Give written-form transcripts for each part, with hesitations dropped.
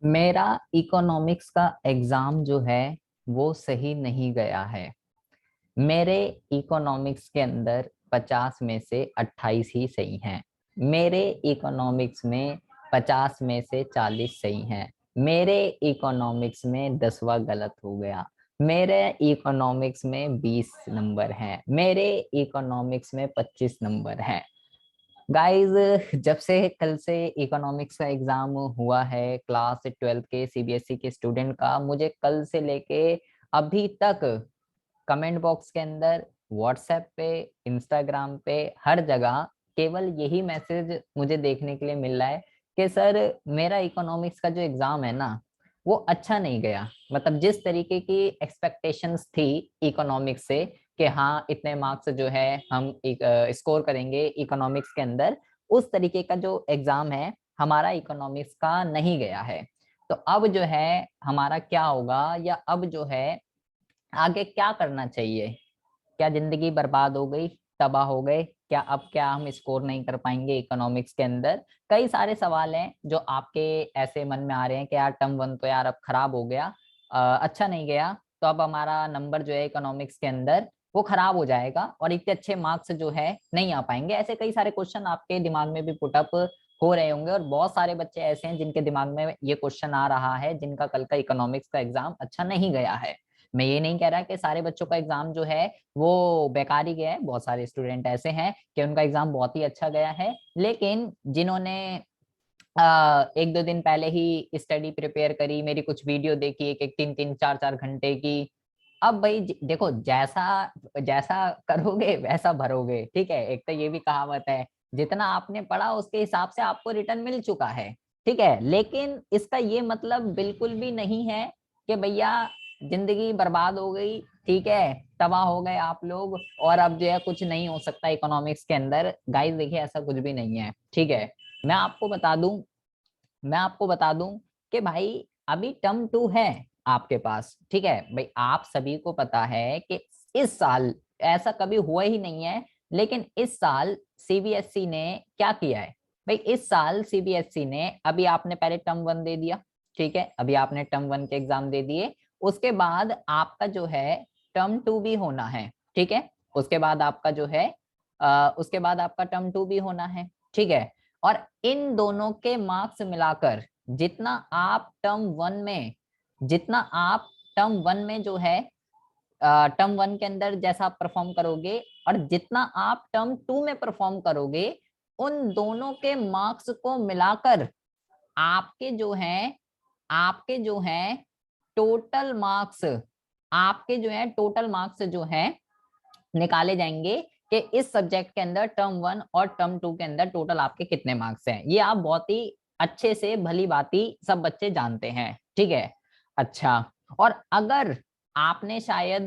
मेरा इकोनॉमिक्स का एग्जाम जो है वो सही नहीं गया है। मेरे इकोनॉमिक्स के अंदर 50 में से 28 ही सही हैं। मेरे इकोनॉमिक्स में 50 में से 40 सही हैं। मेरे इकोनॉमिक्स में 10वां गलत हो गया। मेरे इकोनॉमिक्स में 20 नंबर हैं। मेरे इकोनॉमिक्स में 25 नंबर हैं। गाइस, जब से कल से इकोनॉमिक्स का एग्जाम हुआ है क्लास 12 के सीबीएसई के स्टूडेंट का, मुझे कल से लेके अभी तक कमेंट बॉक्स के अंदर, व्हाट्सएप पे, इंस्टाग्राम पे, हर जगह केवल यही मैसेज मुझे देखने के लिए मिल रहा है कि सर, मेरा इकोनॉमिक्स का जो एग्जाम है ना वो अच्छा नहीं गया। मतलब जिस तरीके की एक्सपेक्टेशंस थी इकोनॉमिक्स से कि हाँ इतने मार्क्स जो है हम स्कोर करेंगे इकोनॉमिक्स के अंदर, उस तरीके का जो एग्जाम है हमारा इकोनॉमिक्स का नहीं गया है। तो अब जो है हमारा क्या होगा, या अब जो है आगे क्या करना चाहिए? क्या जिंदगी बर्बाद हो गई, तबाह हो गए क्या? अब क्या हम स्कोर नहीं कर पाएंगे इकोनॉमिक्स के अंदर? कई सारे सवाल हैं जो आपके ऐसे मन में आ रहे हैं कि यार टर्म वन तो यार अब खराब हो गया, अच्छा नहीं गया, तो अब हमारा नंबर जो है इकोनॉमिक्स के अंदर वो खराब हो जाएगा और इतने अच्छे मार्क्स जो है नहीं आ पाएंगे। ऐसे कई सारे क्वेश्चन आपके दिमाग में भी पुटअप हो रहे होंगे और बहुत सारे बच्चे ऐसे हैं जिनके दिमाग में ये क्वेश्चन आ रहा है जिनका कल का इकोनॉमिक्स का एग्जाम अच्छा नहीं गया है। मैं ये नहीं कह रहा कि सारे बच्चों का एग्जाम जो है वो बेकार ही गया है। बहुत सारे स्टूडेंट ऐसे हैं कि उनका एग्जाम बहुत ही अच्छा गया है, लेकिन जिन्होंने एक दो दिन पहले ही स्टडी प्रिपेयर करी, मेरी कुछ वीडियो देखी, एक एक 3 3 4 4 घंटे की, अब भाई देखो, जैसा जैसा करोगे वैसा भरोगे। ठीक है, एक तो ये भी कहावत है, जितना आपने पढ़ा उसके हिसाब से आपको रिटर्न मिल चुका है। ठीक है, लेकिन इसका ये मतलब बिल्कुल भी नहीं है कि भैया जिंदगी बर्बाद हो गई, ठीक है, तबाह हो गए आप लोग और अब जो है कुछ नहीं हो सकता इकोनॉमिक्स के अंदर। गाइस देखिए, ऐसा कुछ भी नहीं है। ठीक है, मैं आपको बता दूं मैं आपको बता दूं कि भाई अभी टर्म टू है आपके पास। ठीक है भाई, आप सभी को पता है कि इस साल ऐसा कभी हुआ ही नहीं है, लेकिन इस साल सीबीएसई ने क्या किया है? भाई इस साल सीबीएसई ने, अभी आपने पहले टर्म वन दे दिया, ठीक है, अभी आपने टर्म वन के एग्जाम दे दिए, उसके बाद आपका जो है टर्म टू भी होना है। ठीक है, उसके बाद आपका जो है उसके बाद आपका टर्म टू भी होना है। ठीक है, और इन दोनों के मार्क्स मिलाकर जितना आप टर्म वन में जो है टर्म वन के अंदर जैसा परफॉर्म करोगे और जितना आप टर्म टू में परफॉर्म करोगे, उन दोनों के मार्क्स को मिलाकर आपके जो हैं आपके जो हैं टोटल मार्क्स आपके जो है टोटल मार्क्स जो है निकाले जाएंगे कि इस सब्जेक्ट के अंदर टर्म वन और टर्म टू के अंदर टोटल आपके कितने मार्क्स हैं। ये आप बहुत ही अच्छे से भली भांति सब बच्चे जानते हैं। ठीक है, अच्छा, और अगर आपने शायद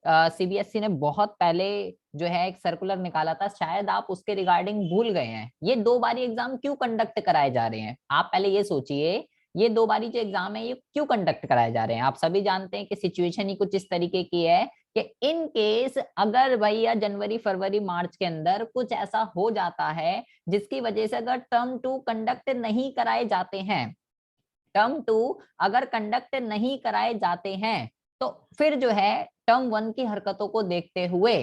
सीबीएसई ने बहुत पहले जो है एक सर्कुलर निकाला था, शायद आप उसके रिगार्डिंग भूल गए हैं। ये 2 बारी एग्जाम क्यों कंडक्ट कराए जा रहे हैं, आप पहले ये सोचिए। ये 2 बारी जो एग्जाम है ये क्यों कंडक्ट कराए जा रहे हैं? आप सभी जानते हैं कि सिचुएशन ही कुछ इस तरीके की है कि इन केस अगर भैया जनवरी फरवरी मार्च के अंदर कुछ ऐसा हो जाता है जिसकी वजह से अगर टर्म टू कंडक्ट नहीं कराए जाते हैं, टर्म टू अगर कंडक्ट नहीं कराए जाते हैं, तो फिर जो है टर्म वन की हरकतों को देखते हुए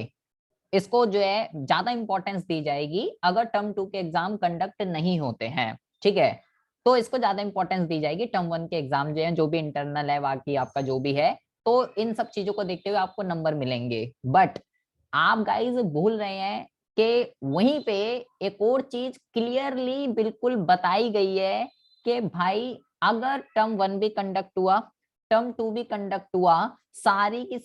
इसको जो है ज्यादा इंपॉर्टेंस दी जाएगी। अगर टर्म टू के एग्जाम कंडक्ट नहीं होते हैं, ठीक है, तो इसको ज्यादा इंपॉर्टेंस दी जाएगी। टर्म वन के एग्जाम जो है, जो भी इंटरनल है, बाकी आपका जो भी है, तो इन सब चीजों को देखते हुए आपको नंबर मिलेंगे। बट आप गाइज भूल रहे हैं कि वहीं पे एक और चीज क्लियरली बिल्कुल बताई गई है कि भाई अगर टर्म वन भी कंडक्ट हुआ, टर्म टू भी कंडक्ट हुआ, सारी की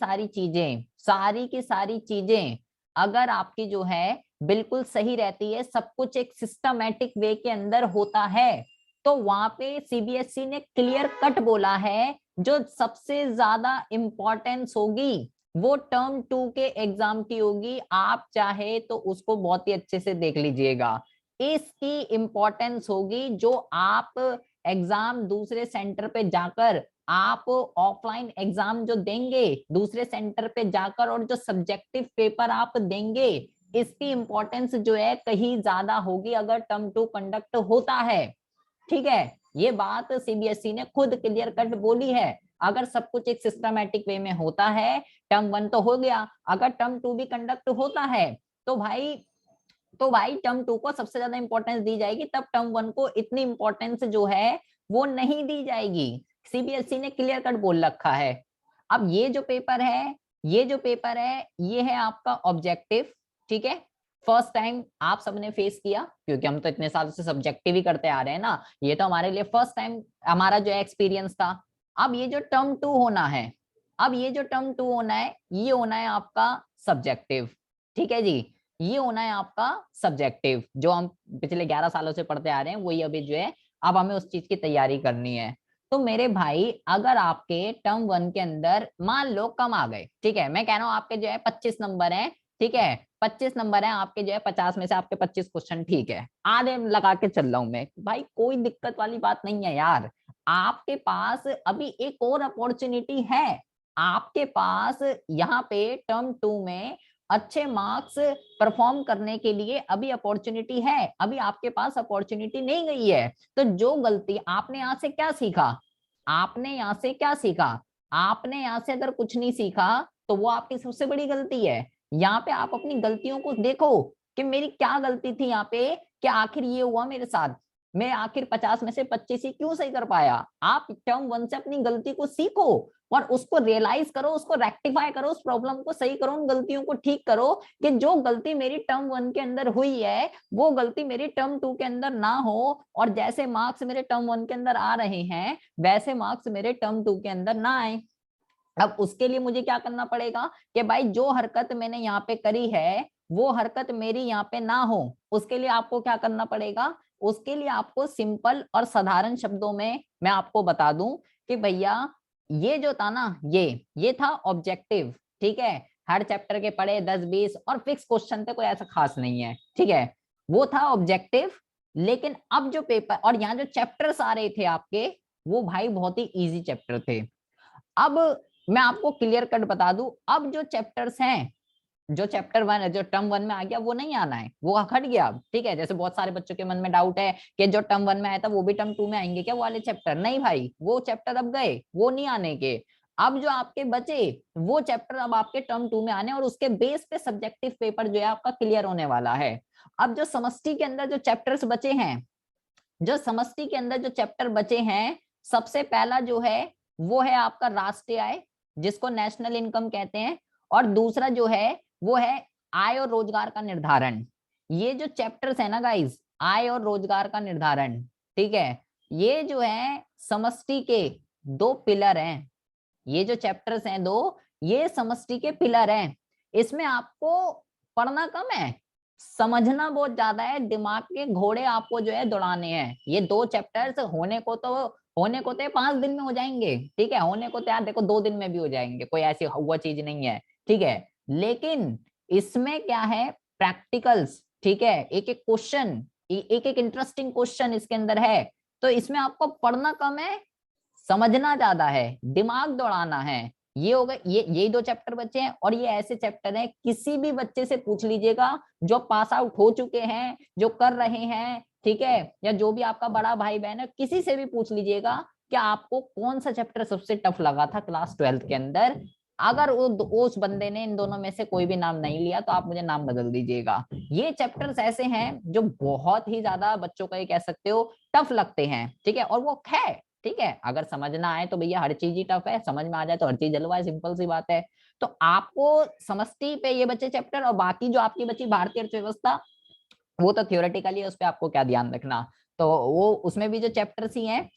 सारी चीजें अगर आपकी जो है बिल्कुल सही रहती है, सब कुछ एक सिस्टमैटिक वे के अंदर होता है, तो वहां पे सीबीएसई ने क्लियर कट बोला है जो सबसे ज्यादा इंपॉर्टेंस होगी वो टर्म टू के एग्जाम की होगी। आप चाहे तो उसको बहुत ही अच्छे से देख लीजिएगा। इसकी इंपॉर्टेंस होगी जो आप एग्जाम दूसरे सेंटर पे जाकर, आप ऑफलाइन एग्जाम जो देंगे दूसरे सेंटर पे जाकर और जो सब्जेक्टिव पेपर आप देंगे, इसकी इंपॉर्टेंस जो है कहीं ज्यादा होगी अगर टर्म टू कंडक्ट होता है। ठीक है, ये बात सीबीएसई ने खुद क्लियर कट बोली है। अगर सब कुछ एक सिस्टमैटिक वे में होता है, टर्म 1 तो हो गया, अगर टर्म 2 भी कंडक्ट होता है तो भाई टर्म 2 को सबसे ज्यादा इंपॉर्टेंस दी जाएगी, तब टर्म 1 को इतनी इंपॉर्टेंस जो है वो नहीं दी जाएगी। सीबीएसई ने क्लियर कट बोल रखा है। अब ये जो पेपर है, ये है आपका ऑब्जेक्टिव, ठीक है। फर्स्ट टाइम आप सबने फेस किया, क्योंकि हम तो इतने सालों से सब्जेक्टिव ही करते आ रहे हैं ना, ये तो हमारे लिए फर्स्ट टाइम हमारा जो एक्सपीरियंस था। अब ये जो टर्म 2 होना है, ये होना है आपका सब्जेक्टिव, ठीक है जी। ये होना है आपका सब्जेक्टिव, जो हम पिछले 11 सालों से पढ़ते आ रहे हैं, वही अभी जो है अब हमें उस चीज की तैयारी करनी है। तो मेरे भाई अगर आपके टर्म 1 के अंदर मान लो कम आ गए, ठीक है, मैं कह रहा हूँ आपके जो है 25 नंबर है, ठीक है, 25 नंबर है आपके जो है, 50 में से आपके 25 क्वेश्चन ठीक है, आधे लगा के चल रहा हूं मैं भाई, कोई दिक्कत वाली बात नहीं है यार। आपके पास अभी एक और अपॉर्चुनिटी है, आपके पास यहाँ पे टर्म 2 में अच्छे मार्क्स परफॉर्म करने के लिए अभी अपॉर्चुनिटी है, अभी आपके पास अपॉर्चुनिटी नहीं गई है। तो जो गलती आपने यहाँ से क्या सीखा, आपने यहाँ से अगर कुछ नहीं सीखा तो वो आपकी सबसे बड़ी गलती है। यहाँ पे आप अपनी गलतियों को देखो कि मेरी क्या गलती थी यहाँ पे, कि आखिर ये हुआ मेरे साथ, मैं आखिर 50 में से 25 ही क्यों सही कर पाया। आप टर्म 1 से अपनी गलती को सीखो और उसको रियलाइज करो, उसको रेक्टिफाई करो, उस प्रॉब्लम को सही करो, उन गलतियों को ठीक करो कि जो गलती मेरी टर्म 1 के अंदर हुई है वो गलती मेरी टर्म 2 के अंदर ना हो, और जैसे मार्क्स मेरे टर्म 1 के अंदर आ रहे हैं वैसे मार्क्स मेरे टर्म 2 के अंदर ना आए। अब उसके लिए मुझे क्या करना पड़ेगा कि भाई जो हरकत मैंने यहाँ पे करी है वो हरकत मेरी यहाँ पे ना हो। उसके लिए आपको क्या करना पड़ेगा, उसके लिए आपको सिंपल और साधारण शब्दों में मैं आपको बता दूं कि भैया ये जो था ना, ये था ऑब्जेक्टिव, ठीक है। हर चैप्टर के पढ़े 10-20 और फिक्स क्वेश्चन थे, कोई ऐसा खास नहीं है, ठीक है, वो था ऑब्जेक्टिव। लेकिन अब जो पेपर और यहाँ जो चैप्टर्स आ रहे थे आपके, वो भाई बहुत ही इजी चैप्टर थे। अब मैं आपको क्लियर कट बता दूं, अब जो चैप्टर्स हैं, जो चैप्टर 1 है, जो टर्म 1 में आ गया वो नहीं आना है, वो हट गया अब, ठीक है। जैसे बहुत सारे बच्चों के मन में डाउट है कि जो टर्म 1 में आया था वो भी टर्म 2 में आएंगे क्या वो वाले चैप्टर, नहीं भाई, वो चैप्टर अब गए, वो नहीं आने के। अब जो आपके बचे वो चैप्टर अब आपके टर्म 2 में आने, और उसके बेस पे सब्जेक्टिव पेपर जो है आपका क्लियर होने वाला है। अब जो समष्टि के अंदर जो चैप्टर्स बचे हैं, सबसे पहला जो है वो है आपका राष्ट्रीय आय, जिसको नेशनल इनकम कहते हैं, और दूसरा जो है वो है आय और रोजगार का निर्धारण। ये जो चैप्टर्स है ना गाइस, आय और रोजगार का निर्धारण, ठीक है, ये जो है समष्टि के दो पिलर हैं। ये जो चैप्टर्स हैं दो, ये समष्टि के पिलर हैं। इसमें आपको पढ़ना कम है, समझना बहुत ज्यादा है, दिमाग के घोड़े आपको जो है दौड़ाने हैं। ये दो चैप्टर्स होने को तो 5 दिन में हो जाएंगे, ठीक है, होने को तो यार देखो 2 दिन में भी हो जाएंगे, कोई ऐसी हुआ चीज नहीं है, ठीक है। लेकिन इसमें क्या है, प्रैक्टिकल्स, ठीक है, एक एक क्वेश्चन, एक एक इंटरेस्टिंग क्वेश्चन इसके अंदर है। तो इसमें आपको पढ़ना कम है, समझना ज्यादा है, दिमाग दौड़ाना है। ये हो गए, ये 2 चैप्टर बचे हैं, और ये ऐसे चैप्टर हैं किसी भी बच्चे से पूछ लीजिएगा जो पास आउट हो चुके हैं, जो कर रहे हैं, ठीक है, या जो भी आपका बड़ा भाई बहन है, किसी से भी पूछ लीजिएगा कि आपको कौन सा चैप्टर सबसे टफ लगा था क्लास 12 के अंदर। अगर उस बंदे ने इन दोनों में से कोई भी नाम नहीं लिया तो आप मुझे नाम बदल दीजिएगा। ये चैप्टर्स ऐसे हैं जो बहुत ही ज्यादा बच्चों को ये कह सकते हो टफ लगते हैं, ठीक है, और वो है, ठीक है। अगर समझना आए तो भैया हर चीज ही टफ है, समझ में आ जाए तो हर चीज जलवा है, सिंपल सी बात है। तो आपको समष्टि पे ये बचे चैप्टर, और बाकी जो आपकी बची भारतीय अर्थव्यवस्था, वो तो थियोरेटिकली है, उस पर आपको क्या ध्यान रखना। तो वो उसमें भी जो चैप्टर्स ही हैं,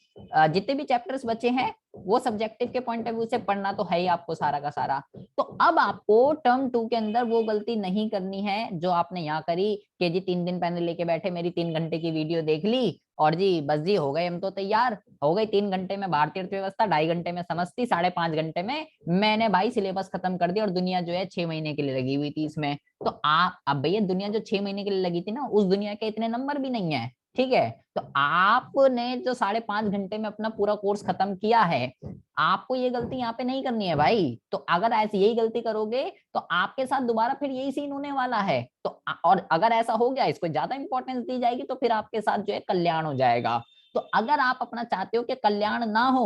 जितने भी चैप्टर्स बचे हैं वो सब्जेक्टिव के पॉइंट ऑफ व्यू से पढ़ना तो है ही आपको सारा का सारा। तो अब आपको टर्म 2 के अंदर वो गलती नहीं करनी है जो आपने यहाँ करी कि जी 3 दिन पहले लेके बैठे, मेरी 3 घंटे की वीडियो देख ली और जी बस जी हो गए, हम तो तैयार हो गए, 3 घंटे में भारतीय अर्थव्यवस्था, 2.5 घंटे में समझती, 5.5 घंटे में मैंने भाई सिलेबस खत्म कर दिया, और दुनिया जो है 6 महीने के लिए लगी हुई थी इसमें। तो आप अब भैया दुनिया जो 6 महीने के लिए लगी थी ना, उस दुनिया के इतने नंबर भी नहीं है, ठीक है। तो आपने जो 5.5 घंटे में अपना पूरा कोर्स खत्म किया है, आपको ये गलती यहाँ पे नहीं करनी है भाई। तो अगर ऐसी यही गलती करोगे तो आपके साथ दोबारा फिर यही सीन होने वाला है। तो और अगर ऐसा हो गया, इसको ज्यादा इंपॉर्टेंस दी जाएगी तो फिर आपके साथ जो है कल्याण हो जाएगा। तो अगर आप अपना चाहते हो कि कल्याण ना हो,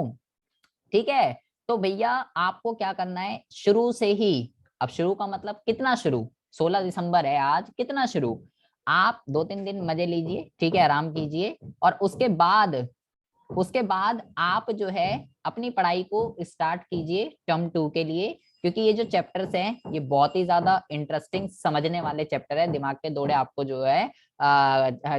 ठीक है, तो भैया आपको क्या करना है, शुरू से ही, अब शुरू का मतलब कितना शुरू, 16 दिसंबर है आज, कितना शुरू, आप 2-3 दिन मजे लीजिए, ठीक है, आराम कीजिए, और उसके बाद आप जो है अपनी पढ़ाई को स्टार्ट कीजिए टर्म 2 के लिए, क्योंकि ये जो चैप्टर्स हैं ये बहुत ही ज्यादा इंटरेस्टिंग समझने वाले चैप्टर है। दिमाग के दौड़े आपको जो है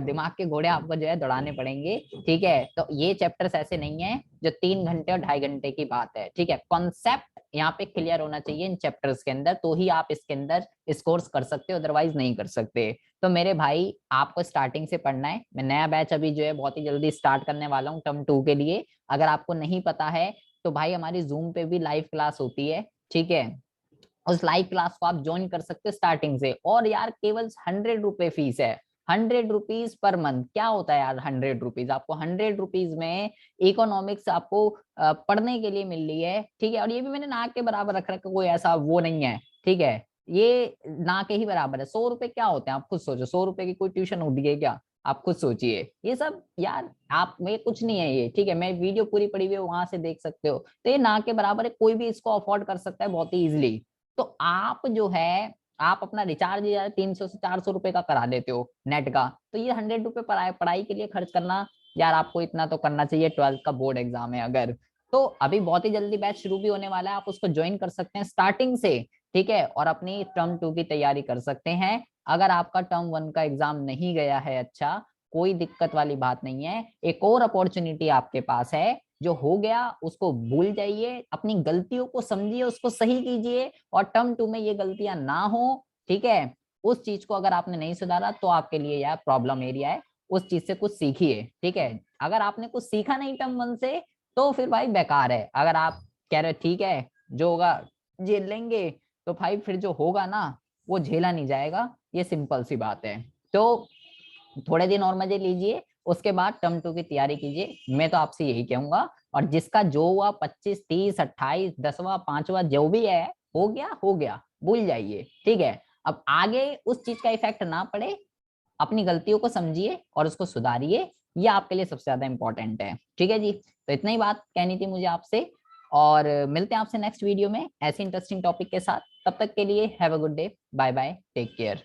दिमाग के घोड़े आपको जो है दौड़ाने पड़ेंगे, ठीक है। तो ये चैप्टर्स ऐसे नहीं है जो 3 घंटे और 2.5 घंटे की बात है, ठीक है। कॉन्सेप्ट यहाँ पे क्लियर होना चाहिए इन चैप्टर्स के अंदर, तो ही आप इसके अंदर स्कोर्स कर सकते हो, अदरवाइज नहीं कर सकते। तो मेरे भाई आपको स्टार्टिंग से पढ़ना है। मैं नया बैच अभी जो है बहुत ही जल्दी स्टार्ट करने वाला हूँ टर्म 2 के लिए। अगर आपको नहीं पता है तो भाई हमारी जूम पे भी लाइव क्लास होती है, ठीक है। उस लाइव क्लास को आप ज्वाइन कर सकते हो स्टार्टिंग से, और यार केवल 100 रुपए फीस है, 100 रुपीज पर मंथ। क्या होता है यार 100 रुपीज, आपको 100 रुपीज में इकोनॉमिक्स आपको पढ़ने के लिए मिल रही है, ठीक है। और ये भी मैंने ना के बराबर रख रखा, कोई ऐसा वो नहीं है, ठीक है। ये ना के ही बराबर है। 100 रुपए क्या होते हैं आप खुद सोचो, 100 रुपए की कोई ट्यूशन होती है क्या, आप खुद सोचिए। ये सब यार आप में कुछ नहीं है ये, ठीक है। मैं वीडियो पूरी पड़ी हुई है, वहां से देख सकते हो। तो ये ना के बराबर है, कोई भी इसको अफोर्ड कर सकता है बहुत ही इजिली। तो आप जो है आप अपना रिचार्ज 300 से 400 रुपए का करा देते हो नेट का, तो ये 100 रुपए पढ़ाई के लिए खर्च करना, यार आपको इतना तो करना चाहिए। 12th का बोर्ड एग्जाम है अगर, तो अभी बहुत ही जल्दी बैच शुरू भी होने वाला है, आप उसको ज्वाइन कर सकते हैं स्टार्टिंग से, ठीक है। और अपनी टर्म 2 की तैयारी कर सकते हैं। अगर आपका टर्म 1 का एग्जाम नहीं गया है, अच्छा, कोई दिक्कत वाली बात नहीं है, एक और अपॉर्चुनिटी आपके पास है। जो हो गया उसको भूल जाइए, अपनी गलतियों को समझिए, उसको सही कीजिए, और टर्म 2 में ये गलतियां ना हो, ठीक है। उस चीज को अगर आपने नहीं सुधारा तो आपके लिए यार प्रॉब्लम एरिया है, उस चीज से कुछ सीखिए, ठीक है। अगर आपने कुछ सीखा नहीं टर्म 1 से, तो फिर भाई बेकार है। अगर आप कह रहे ठीक है जो होगा झेल लेंगे, तो भाई फिर जो होगा ना वो झेला नहीं जाएगा, ये सिंपल सी बात है। तो थोड़े दिन और मजे लीजिए, उसके बाद टर्म 2 की तैयारी कीजिए, मैं तो आपसे यही कहूंगा। और जिसका जो हुआ 25, 30, 28, 10वां 5वां जो भी है, हो गया, भूल जाइए, ठीक है। अब आगे उस चीज का इफेक्ट ना पड़े, अपनी गलतियों को समझिए और उसको सुधारिए, ये आपके लिए सबसे ज्यादा इंपॉर्टेंट है, ठीक है जी। तो इतना ही बात कहनी थी मुझे आपसे, और मिलते हैं आपसे नेक्स्ट वीडियो में ऐसे इंटरेस्टिंग टॉपिक के साथ। तब तक के लिए have a good day, bye bye, take care.